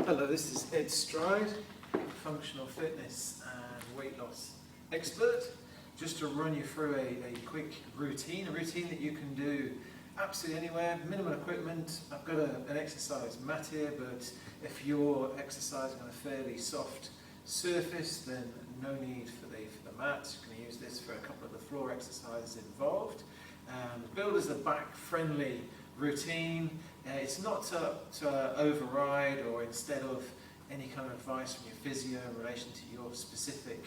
Hello, this is Ed Stride, functional fitness and weight loss expert. Just to run you through a quick routine, that you can do absolutely anywhere, minimal equipment. I've got an exercise mat here, but if you're exercising on a fairly soft surface, then no need for the mat. You can use this for a couple of the floor exercises involved. Build as a back-friendly routine. It's not to override or instead of any kind of advice from your physio in relation to your specific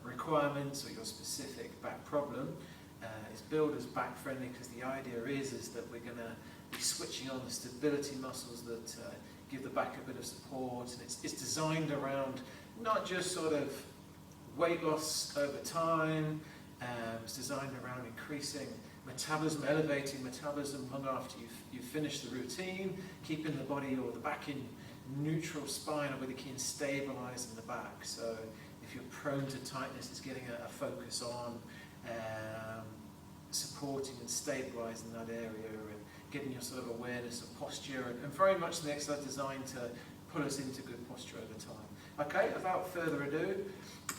requirements or your specific back problem. It's billed as back friendly because the idea is that we're going to be switching on the stability muscles that give the back a bit of support, and it's designed around not just sort of weight loss over time. It's designed around increasing metabolism, elevating metabolism long after you've finished the routine, keeping the body or the back in neutral spine or with the key in stabilising the back. So if you're prone to tightness, it's getting a focus on supporting and stabilising that area and getting your sort of awareness of posture, and very much the exercise designed to put us into good posture over time. Okay, without further ado,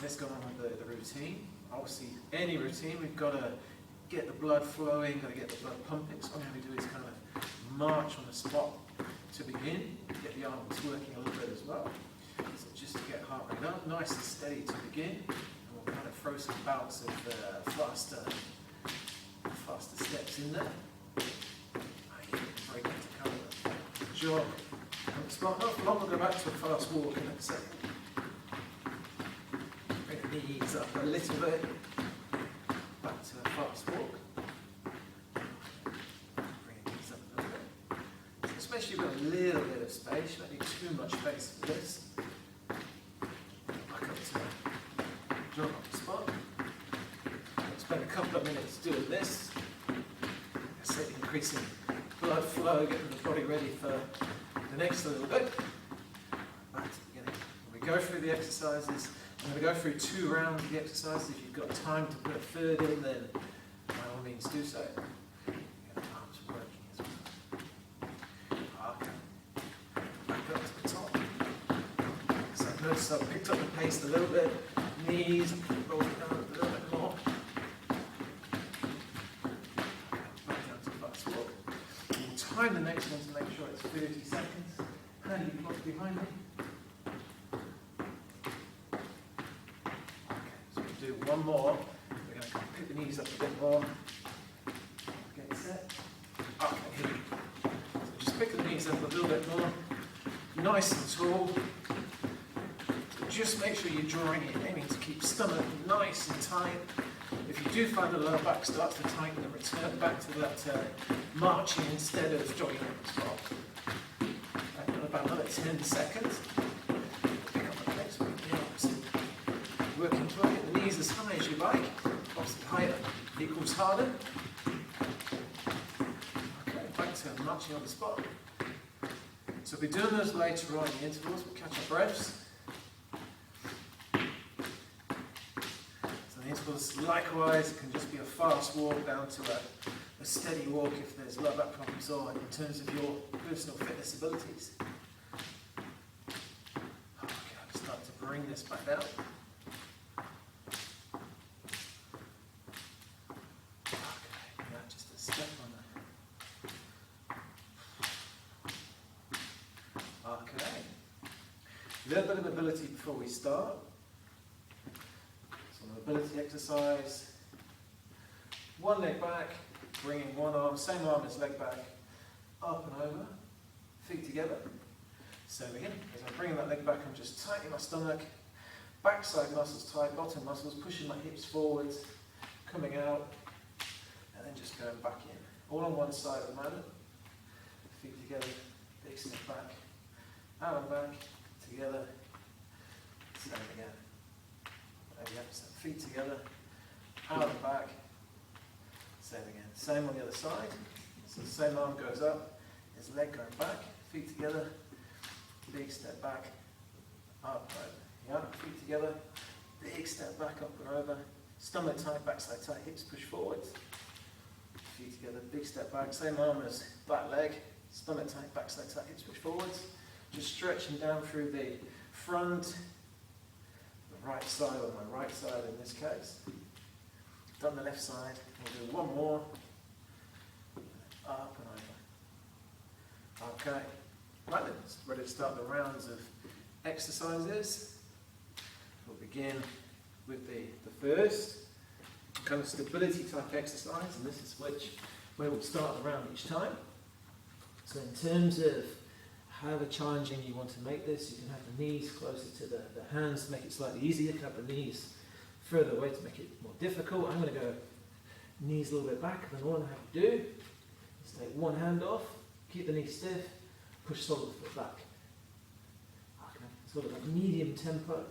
let's go on with the routine. Obviously, any routine, we've got to get the blood flowing, got to get the blood pumping. So what I'm going to do is kind of march on the spot to begin, get the arms working a little bit as well. So just to get heart rate up, nice and steady to begin. And we'll kind of throw some bouts of faster steps in there. Break into kind of a jog on the spot. Not for long, we'll go back to a fast walk in a second. Bring the knees up a little bit. Back to a fast walk. Bring the knees up a little bit. So especially with a little bit of space, you don't need too much space for this. Back up to a jog on the spot. Spend a couple of minutes doing this. Increasing blood flow, getting the body ready for the next little bit. Back to the beginning. When we go through the exercises, I'm going to go through 2 rounds of the exercises. If you've got time to put a third in, then by all means do so. Get the arms working as well. Okay. Back up to the top. So notice I've picked up the pace a little bit. Knees, rolling down a little bit more. Time the next one to make sure it's 30 seconds. Handy clock behind me. Okay, so we'll do one more. We're going to pick the knees up a bit more. Get set. Okay, here we go. So just pick the knees up a little bit more. Nice and tall. So just make sure you're drawing in, aiming to keep stomach nice and tight. If you do find the lower back starts to tighten, then return back to that marching instead of jogging on the spot. Right, about another 10 seconds. Pick up the next one, the opposite. Working to get the knees as high as you like. Obviously higher equals harder. Okay, back to marching on the spot. So we'll be doing those later on in the intervals. We'll catch our breaths. Intervals, likewise, it can just be a fast walk down to a steady walk if there's low back problems or in terms of your personal fitness abilities. Okay, I'll start to bring this back out. Okay, now just a step on that. Okay, a little bit of mobility before we start. Mobility exercise. One leg back, bringing one arm, same arm as leg back, up and over, feet together. So again, as I'm bringing that leg back, I'm just tightening my stomach, backside muscles tight, bottom muscles, pushing my hips forwards, coming out, and then just going back in. All on one side at the moment. Feet together, big step back, out and back, together, same again. Yep, so feet together, out and back, same again. Same on the other side. So the same arm goes up, his leg going back, feet together, big step back, up, over. Yeah, feet together, big step back, up and over, stomach tight, backside tight, hips push forwards, feet together, big step back, same arm as back leg, stomach tight, backside tight, hips push forwards, Just stretching down through the front, the right side, or my right side in this case. Done the left side. We'll do one more. Up and over. Okay. Right then, ready to start the rounds of exercises. We'll begin with the first kind of stability type exercise, and this is where we'll start the round each time. So in terms of however challenging you want to make this, you can have the knees closer to the hands to make it slightly easier. You can have the knees further away to make it more difficult. I'm going to go knees a little bit back, and then all I have to do is take one hand off, keep the knee stiff, push sole of the foot back. Okay. Sort of a medium tempo.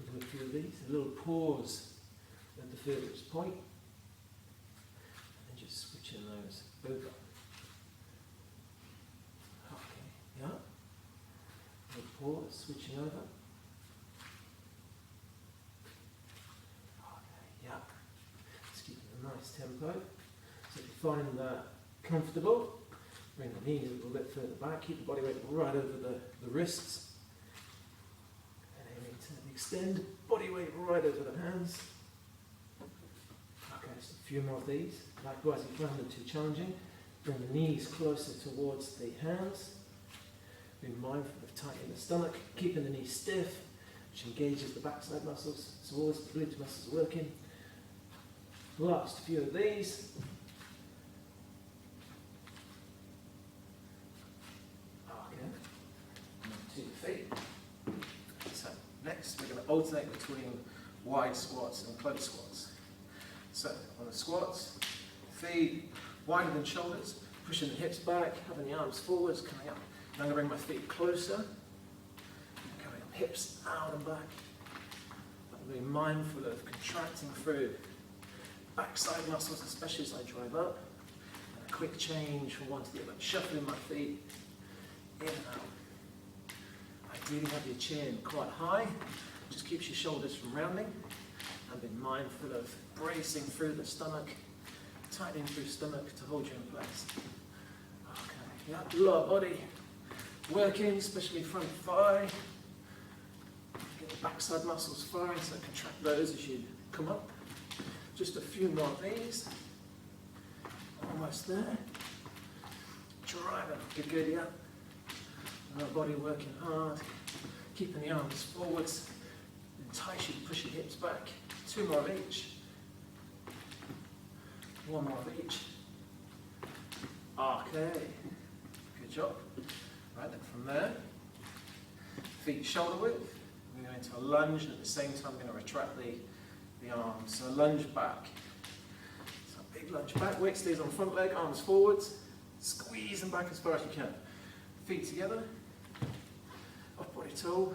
We'll do a few of these. A little pause at the furthest point, and then just switching those over. Okay, yeah. A little pause, switching over. Okay, yeah. Just keeping a nice tempo. So if you find that comfortable, bring the knees a little bit further back, keep the body weight right over the wrists. And aiming to extend body weight right over the hands. Okay, just a few more of these. Likewise, if you find them too challenging, bring the knees closer towards the hands. Be mindful of tightening the stomach, keeping the knees stiff, which engages the backside muscles, so all the glute muscles are working. Last few of these. Feet. So next we're going to alternate between wide squats and close squats. So on the squats, feet wider than shoulders, pushing the hips back, having the arms forwards, coming up. Now I'm going to bring my feet closer, coming up, hips out and back. I'm being mindful of contracting through backside muscles, especially as I drive up. And a quick change from one to the other, shuffling my feet in and out. Ideally have your chin quite high, just keeps your shoulders from rounding, and be mindful of bracing through the stomach, tightening through stomach to hold you in place. Okay, yeah, lower body working, especially front thigh. Get the backside muscles firing, so contract those as you come up. Just a few more of these. Almost there. Driving, good, yeah. Lower body working hard, keeping the arms forwards, entice you to push your hips back. Two more of each. One more of each. Okay, good job. Right then, from there, feet shoulder width. We're going to a lunge, and at the same time, we're going to retract the arms. So lunge back. So big lunge back. Weight stays on front leg, arms forwards. Squeeze them back as far as you can. Feet together. Upper body tall,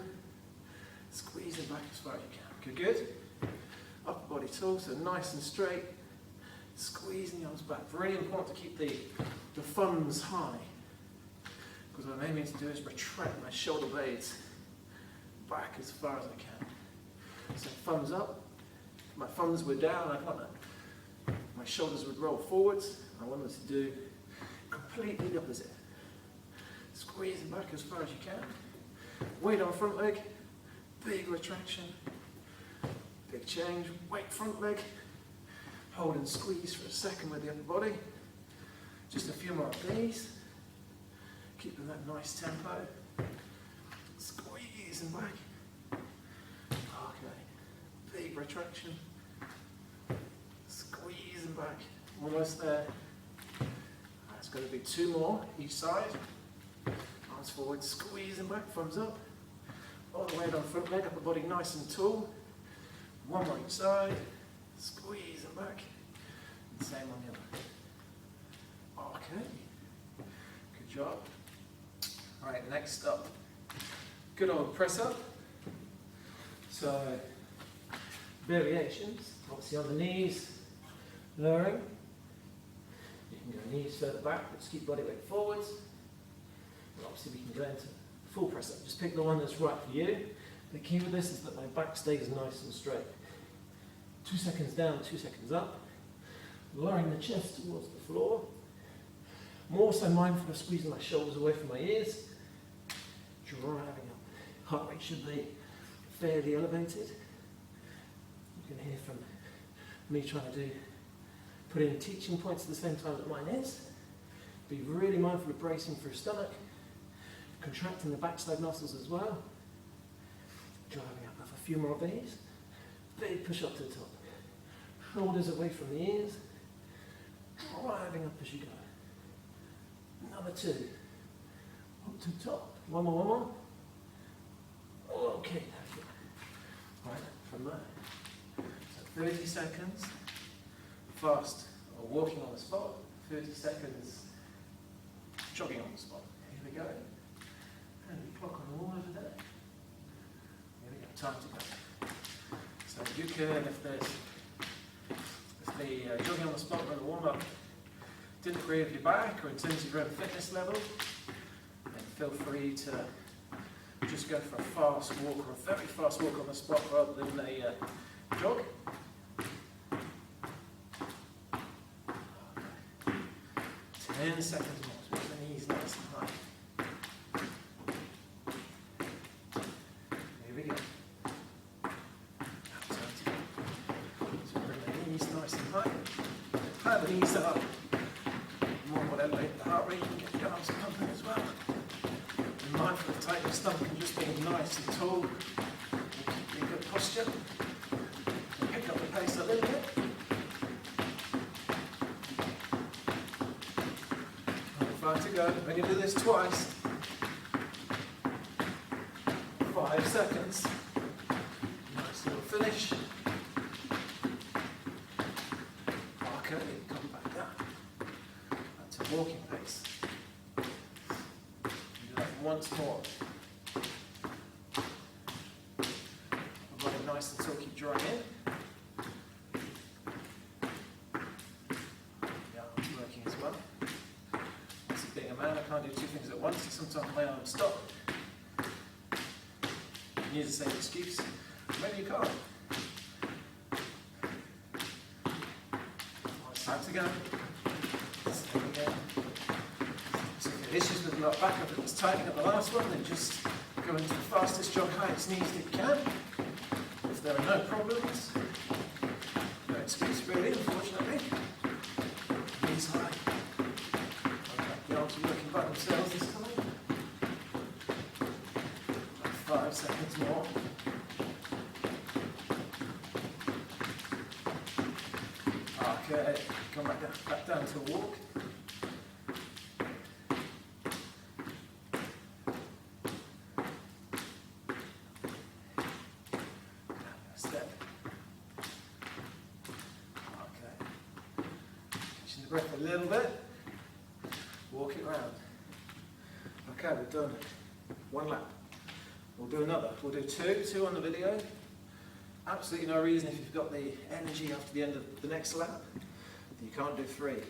squeezing back as far as you can. Good. Upper body tall, so nice and straight. Squeezing the arms back. Really important to keep the thumbs high. Because what I'm aiming to do is retract my shoulder blades back as far as I can. So thumbs up. If my thumbs were down, my shoulders would roll forwards. I want them to do completely the opposite. Squeezing back as far as you can. Weight on front leg, big retraction, big change, weight front leg, hold and squeeze for a second with the upper body. Just a few more of these, keeping that nice tempo, squeezing back, okay, big retraction, squeezing back, almost there. That's going to be two more each side. Forward, squeezing back, thumbs up, all the way down front leg, upper body nice and tall. One more each side, squeezing back, and same on the other. Okay, good job. All right, next up, good old press up. So, variations, obviously on the knees, lowering. You can go knees further back, but just keep body weight forwards. Obviously we can go into full press up. Just pick the one that's right for you. The key with this is that my back stays nice and straight. 2 seconds down, 2 seconds up. Lowering the chest towards the floor. I'm also mindful of squeezing my shoulders away from my ears. driving up. Heart rate should be fairly elevated. You can hear from me trying to put in teaching points at the same time that mine is. Be really mindful of bracing for your stomach, contracting the backside muscles as well. Driving up a few more of these. Big push up to the top. Shoulders away from the ears. Driving up as you go. Another 2. Up to the top. One more. Okay, that's it. Right, from there. So 30 seconds. Fast or walking on the spot. 30 seconds. Jogging on the spot. Here we go. And we clock on all over there. Here we go. Time to go. So you can, if the jogging on the spot or the warm-up didn't agree with your back or in terms of your own fitness level, then feel free to just go for a fast walk or a very fast walk on the spot rather than a jog. 10 seconds more, so keep the knees nice and high. Here we go. So bring the knees nice and high. Higher the knees up, the more will elevate the heart rate and get the arms pumping as well. Be mindful of tightening the stomach and just being nice and tall. Keep in good posture. And pick up the pace a little bit. 5 to go. We're going to do this twice. 5 seconds. Nice little finish. Okay, come back down. That's a walking pace. Do that once more. Body nice and tall, keep drawing in. I can't do 2 things at once. Sometimes my arms stop. You can use the same excuse. Maybe you can't. It's time to go. So there we go. So if you have issues with your back up, it was tightening up the last one, then just go into the fastest jog highest knees that you can. If there are no problems, no excuse really, unfortunately. Knees high. The arms are working by themselves this time. 5 seconds more. Okay, come back down to a walk. Step. Okay. Catching the breath a little bit. Walk it round. Okay, we've done 1 lap. We'll do another. We'll do 2 on the video. Absolutely no reason if you've got the energy after the end of the next lap that you can't do 3.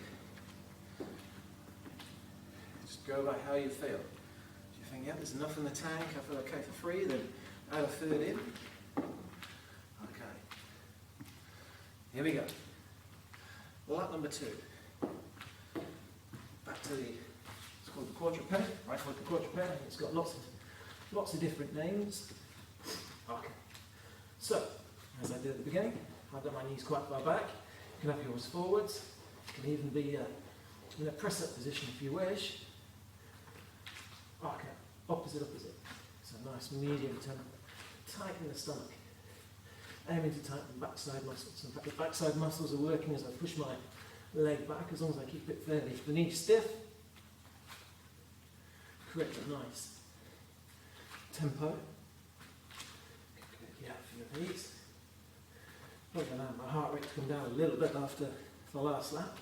Just go by how you feel. If you think, yeah, there's enough in the tank, I feel okay for 3, then add a 3rd in. Okay. Here we go. Lap number 2. Back to it's called the quadruped, right foot the quadruped. It's got lots of different names. Okay. So, as I did at the beginning, I've got my knees quite far back. You can have yours forwards. You can even be in a press-up position if you wish. Okay, opposite. So nice medium tempo. Tighten the stomach. Aiming to tighten the backside muscles. In fact, the backside muscles are working as I push my leg back, as long as I keep it fairly. If the knee's stiff, create a nice tempo. Yeah, a few of these. Probably allow my heart rate to come down a little bit after the last lap.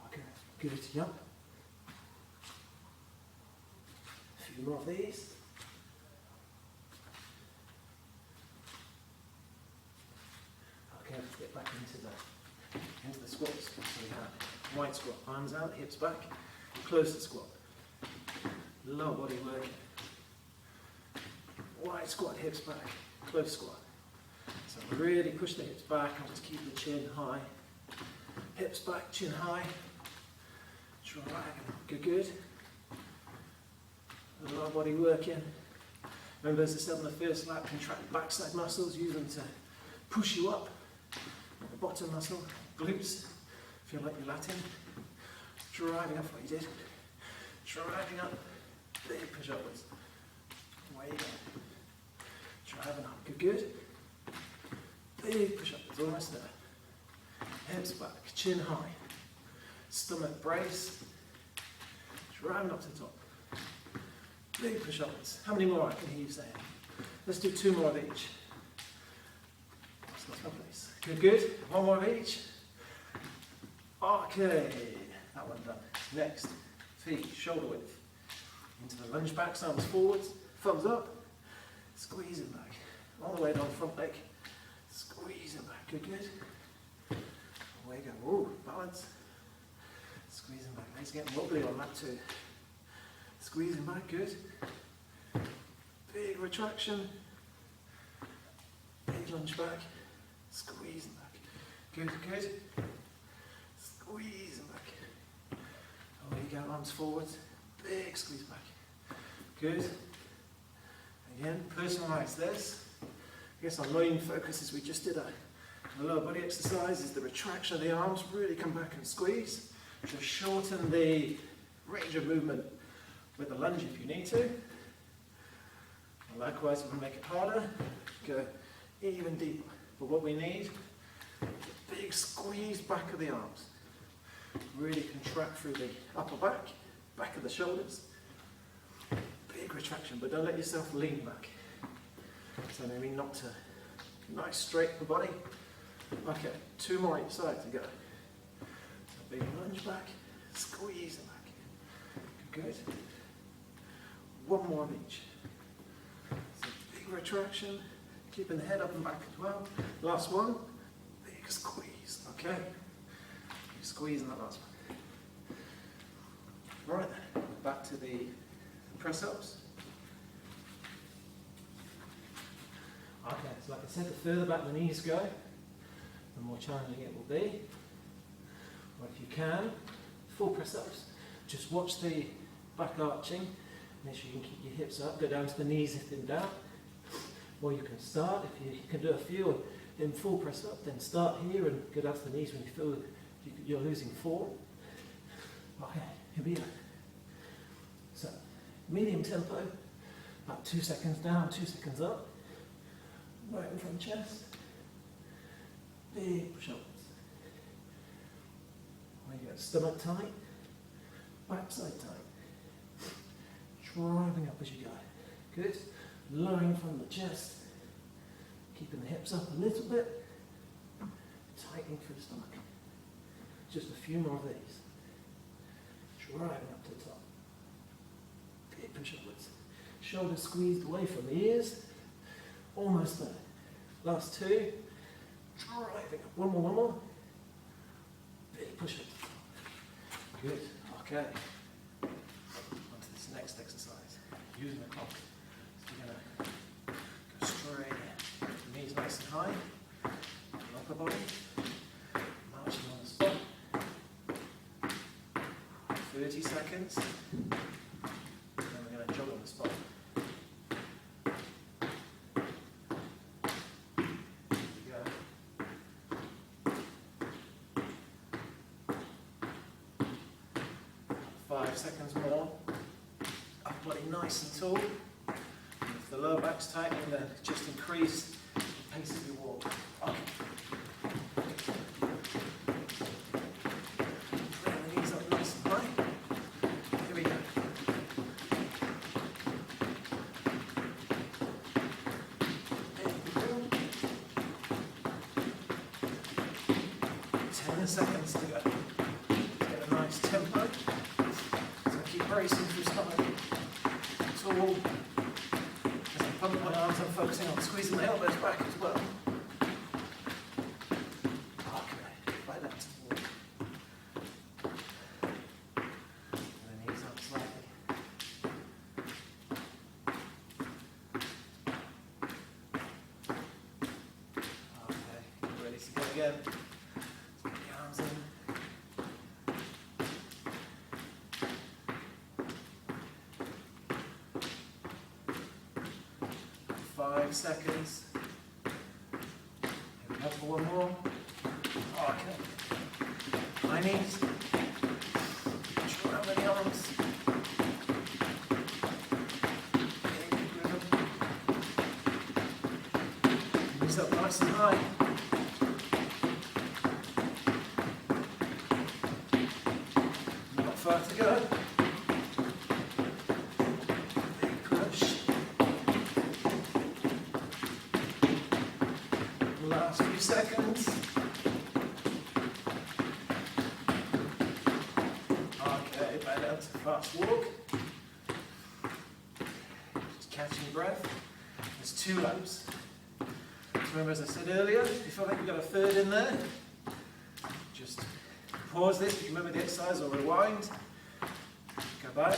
Okay, gritty up. A few more of these. Okay, let's get back into the squats. So we have wide squat, arms out, hips back, close to squat. Lower body working. Wide squat, hips back, close squat. So really push the hips back and just keep the chin high. Hips back, chin high. Driving up. Good, good. Lower body working. Remember, as I said on the first lap, contract backside muscles, use them to push you up. The bottom muscle, glutes, feel like you're Latin. Driving up what you did. Driving up, big push upwards. Way down. Driving up, good, good. Big push upwards, almost there. Hips back, chin high. Stomach brace. Driving up to the top. Big push upwards. How many more I can hear you saying? Let's do 2 more of each. That's not my place. Good, good. 1 more of each. Okay, that one done. Next, feet, shoulder width. Into the lunge backs, arms forwards, thumbs up. Squeezing back. All the way down the front leg. Squeezing back. Good, good. Away you go. Ooh, balance. Squeezing back. Legs getting wobbly on that too. Squeezing back, good. Big retraction. Big lunge back. Squeezing back. Good, good. Squeezing back. Away you go, arms forwards. Big squeeze back. Good. Again, personalise this. I guess our main focus as we just did a lower body exercise is the retraction of the arms. Really come back and squeeze. Just shorten the range of movement with the lunge if you need to. And likewise, if we make it harder, go even deeper. But what we need, a big squeeze back of the arms. Really contract through the upper back, back of the shoulders. Big retraction, but don't let yourself lean back. So maybe not to nice straight upper body. Okay, 2 more each side to go. So big lunge back, squeeze it back. Good. 1 more of each. So big retraction, keeping the head up and back as well. Last one, big squeeze. Okay, big squeeze in that last one. Right then, back to the press-ups. Okay, so like I said, the further back the knees go, the more challenging it will be. Or if you can, full press-ups. Just watch the back arching. Make sure you can keep your hips up. Go down to the knees if in doubt. Or you can start, if you can do a few in full press-up, then start here and go down to the knees when you feel you're losing form. Okay, here we go. So, medium tempo, about 2 seconds down, 2 seconds up. Right in front of the chest. Big push upwards. There you go. Stomach tight, backside tight. Driving up as you go. Good. Lowering from the chest. Keeping the hips up a little bit. Tightening through the stomach. Just a few more of these. Driving up to the top. Big push upwards. Shoulders squeezed away from the ears. Almost there. Last 2. Driving up. 1 more, 1 more. Big push up. Good. Okay. On to this next exercise. Using the clock. So we're going to go straight in. Knees nice and high. Upper body. Marching on the spot. 30 seconds. And then we're going to jog on the spot. Here we go. 5 seconds more. Upper body nice and tall. If the lower back's tightening, then just increase the pace of your walk. Okay. Bring the knees up nice and high. Here we go. There we go. 10 seconds to go. Get a nice tempo. So keep bracing through stomach. Tall. As I pump my arms, I'm focusing on squeezing the elbows back as well. Okay, right down to the wall. And the knees up slightly. Okay, ready to go again. Let's get the arms in. 5 seconds. Here we go for one more. Okay. High knees. Around the arms. Knees up nice and high. Not far to go. Big push. Last few seconds. Okay, back down to fast walk. Just catching breath. There's 2 laps. So remember, as I said earlier, if you feel like you've got a third in there, just pause this. If you remember the exercise, or rewind. Go back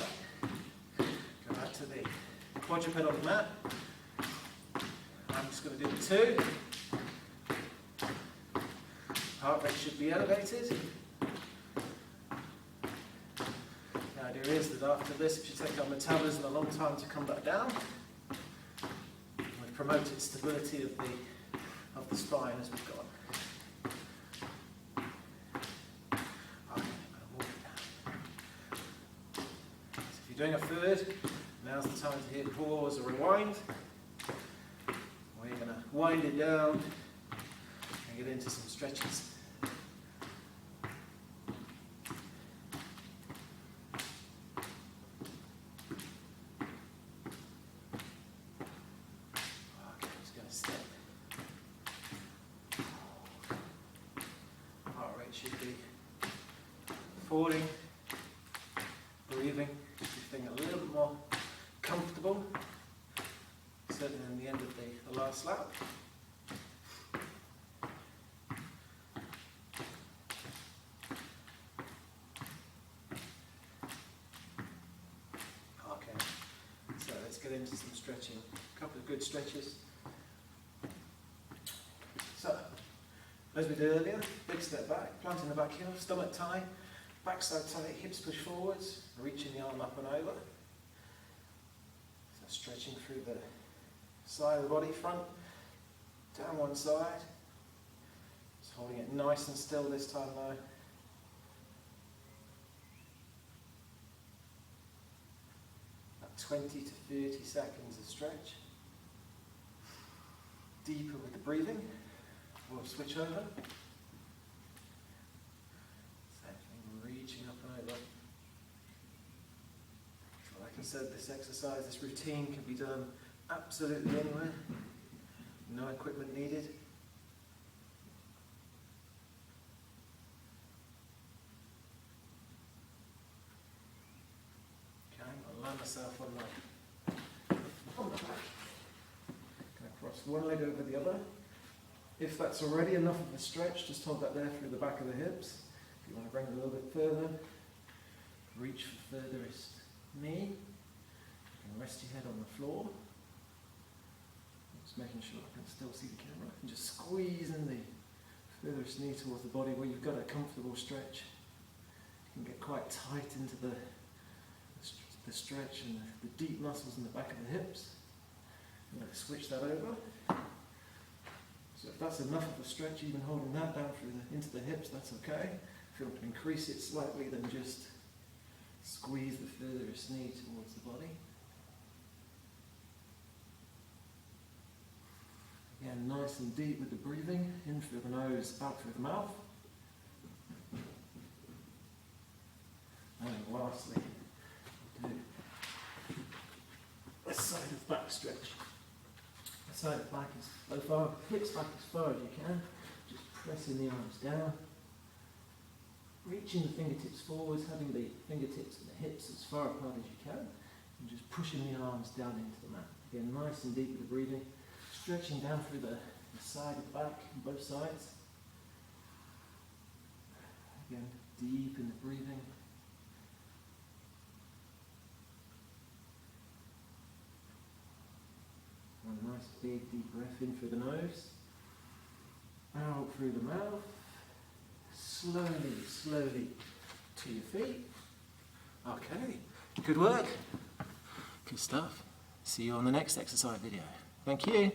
to the quadruped on the mat. I'm just going to do the 2. Heart rate should be elevated. The idea is that after this, it should take our metabolism a long time to come back down. We've promoted stability of the spine as we've gone. Okay, walk it down. So if you're doing a third, now's the time to hit pause or rewind. We're going to wind it down and get into some stretches. Should be falling, breathing, just feeling a little bit more comfortable, certainly in the end of the last lap. Okay, so let's get into some stretching, a couple of good stretches. So, as we did earlier, big step back, planting the back heel, stomach tie, backside tie, hips push forwards, reaching the arm up and over. So stretching through the side of the body, front, down one side. Just holding it nice and still this time though. About 20 to 30 seconds of stretch. Deeper with the breathing. We'll switch over. Same thing, reaching up and over. So like I said, this exercise, this routine can be done absolutely anywhere. No equipment needed. Okay, I'll land myself on the back. Going to cross one leg over the other. If that's already enough of a stretch, just hold that there through the back of the hips. If you want to bring it a little bit further, reach for furthest knee. You can rest your head on the floor. Just making sure I can still see the camera. And just squeeze in the furthest knee towards the body where you've got a comfortable stretch. You can get quite tight into the stretch and the deep muscles in the back of the hips. I'm going to switch that over. So if that's enough of a stretch, even holding that down through into the hips, that's okay. If you want to increase it slightly, then just squeeze the furthest knee towards the body. Again, nice and deep with the breathing, in through the nose, out through the mouth. And lastly, we'll do a side of back stretch. Side of back as far, hips back as far as you can, just pressing the arms down, reaching the fingertips forwards, having the fingertips and the hips as far apart as you can, and just pushing the arms down into the mat. Again, nice and deep with the breathing, stretching down through the side of the back on both sides. Again, deep in the breathing. A nice big deep breath in through the nose, out through the mouth, slowly to your feet. Okay, good work. Good stuff. See you on the next exercise video. Thank you.